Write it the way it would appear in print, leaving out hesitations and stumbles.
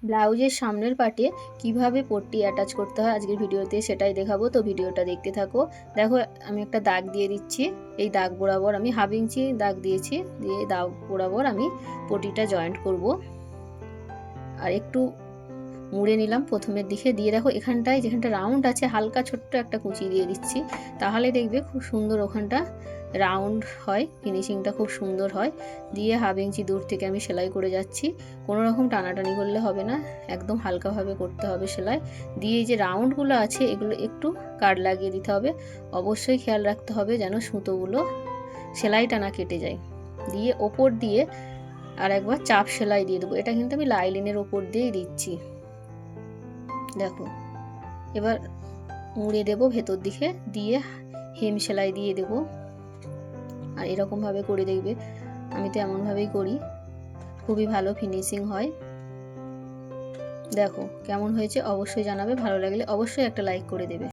ব্লাউজের সামনের পার্টে কিভাবে পট্টি অ্যাটাচ করতে হয় আজকের ভিডিওতে সেটাই দেখাবো, তো ভিডিওটা দেখতে থাকো। দেখো আমি একটা দাগ দিয়ে দিচ্ছি, এই দাগ বরাবর আমি 1/2 ইঞ্চি দাগ দিয়েছি, দিয়ে দাগ বরাবর আমি পট্টিটা জয়েন্ট করব। আর একটু মুড়ে নিলাম প্রথমের দিকে, দিয়ে দেখো এখানটায় যেখানটা রাউন্ড আছে হালকা ছোট্ট একটা কুচি দিয়ে দিচ্ছি, তাহলে দেখবে খুব সুন্দর ওখানটা রাউন্ড হয়, ফিনিশিংটা খুব সুন্দর হয়। দিয়ে 1/2 ইঞ্চি দূর থেকে আমি সেলাই করে যাচ্ছি, কোনো রকম টানাটানি করলে হবে না, একদম হালকাভাবে করতে হবে সেলাই। দিয়ে এই যে রাউন্ডগুলো আছে এগুলো একটু কাট লাগিয়ে দিতে হবে, অবশ্যই খেয়াল রাখতে হবে যেন সুতোগুলো সেলাইটা না কেটে যায়। দিয়ে ওপর দিয়ে আর একবার চাপ সেলাই দিয়ে দেবো, এটা কিন্তু আমি লাইলিনের ওপর দিয়েই দিচ্ছি। দেখো এবার মুড়ে দেব ভেতর দিকে, দিয়ে হেম সেলাই দিয়ে দেব। আর এরকমভাবে করে দেখবে, আমি তো এমনভাবেই করি, খুবই ভালো ফিনিশিং হয়। দেখো কেমন হয়েছে অবশ্যই জানাবে, ভালো লাগলে অবশ্যই একটা লাইক করে দেবে।